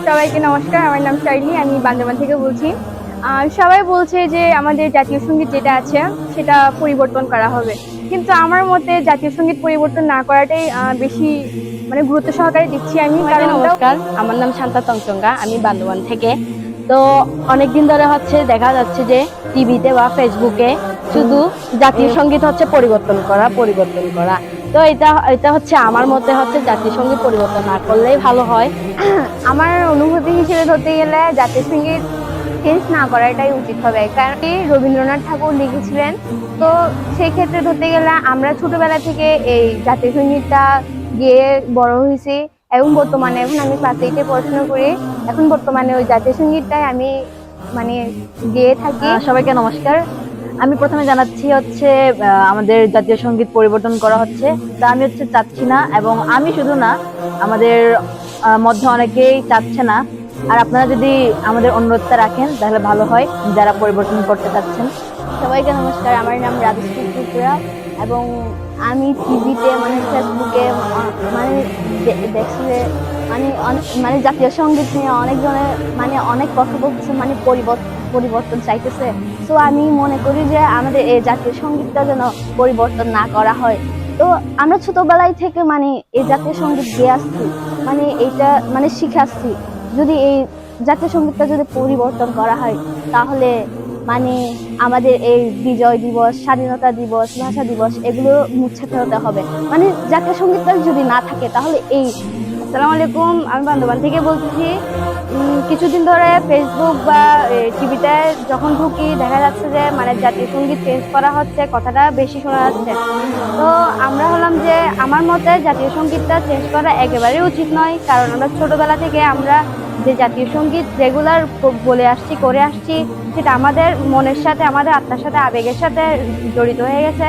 সবাইকে নমস্কার। আমার নাম শাইলি, আমি বান্দরবান থেকে বলছি। সবাই বলছে যে আমাদের জাতীয় সঙ্গীত যেটা আছে সেটা পরিবর্তন করা হবে, কিন্তু আমার মতে জাতীয় সঙ্গীত পরিবর্তন না করাটাই বেশি গুরুত্ব সহকারে দিচ্ছি আমি। কারণ নমস্কার, আমার নাম শান্তা তংচঙ্গা, আমি বান্দরবান থেকে। তো অনেকদিন ধরে দেখা যাচ্ছে যে টিভিতে বা ফেসবুকে শুধু জাতীয় সঙ্গীত পরিবর্তন করা। তো এটা হচ্ছে আমার মতে জাতীয় সঙ্গীত পরিবর্তন না করলেই ভালো হয়। আমার অনুভূতি হিসেবে ধরতে গেলে জাতীয় সঙ্গীত চেঞ্জ না করাটাই উচিত হবে, কারণ রবীন্দ্রনাথ ঠাকুর লিখেছিলেন। তো সেই ক্ষেত্রে ধরতে গেলে আমরা ছোটবেলা থেকে এই জাতীয় সঙ্গীতটা গেয়ে বড় হয়েছি, এবং বর্তমানে এখন আমি ক্লাস 8-এ পড়াশোনা করি। এখন বর্তমানে ওই জাতীয় সঙ্গীতটাই আমি গেয়ে থাকি। সবাইকে নমস্কার। আমি প্রথমে জানাচ্ছি আমাদের জাতীয় সঙ্গীত পরিবর্তন করা হচ্ছে, তা আমি চাচ্ছি না, এবং আমি শুধু না, আমাদের মধ্যে অনেকেই চাচ্ছে না। আর আপনারা যদি আমাদের অনুরোধটা রাখেন তাহলে ভালো হয়, যারা পরিবর্তন করতে চাচ্ছেন। সবাইকে নমস্কার, আমার নাম রাজশ্রী ত্রিপুরা, এবং আমি টিভিতে ফেসবুকে দেখছি যে জাতীয় সঙ্গীত নিয়ে অনেকজনের অনেক কথা বলতেছে, পরিবর্তন চাইতেছে। তো আমি মনে করি যে আমাদের এই জাতীয় সঙ্গীতটা যেন পরিবর্তন না করা হয়। তো আমরা ছোটবেলায় থেকে এই জাতীয় সঙ্গীত গেয়ে আসছি, এইটা শিখে আসছি। যদি এই জাতীয় সঙ্গীতটা যদি পরিবর্তন করা হয়, তাহলে আমাদের এই বিজয় দিবস, স্বাধীনতা দিবস, ভাষা দিবস এগুলো মুছে ফেলতে হবে। জাতীয় সঙ্গীতটা যদি না থাকে তাহলে এই আসসালামু আলাইকুম, আমি বান্দরবান থেকে বলছি। কিছুদিন ধরে ফেসবুক বা টিভিতে যখন ঢুকি দেখা যাচ্ছে যে জাতীয় সঙ্গীত চেঞ্জ করা হচ্ছে, কথাটা বেশি শোনা যাচ্ছে। তো আমরা হলাম যে আমার মতে জাতীয় সঙ্গীতটা চেঞ্জ করা একেবারেই উচিত নয়, কারণ আমরা ছোটবেলা থেকে আমরা যে জাতীয় সঙ্গীত রেগুলার বলে আসছি, করে আসছি, সেটা আমাদের মনের সাথে, আমাদের আত্মার সাথে, আবেগের সাথে জড়িত হয়ে গেছে।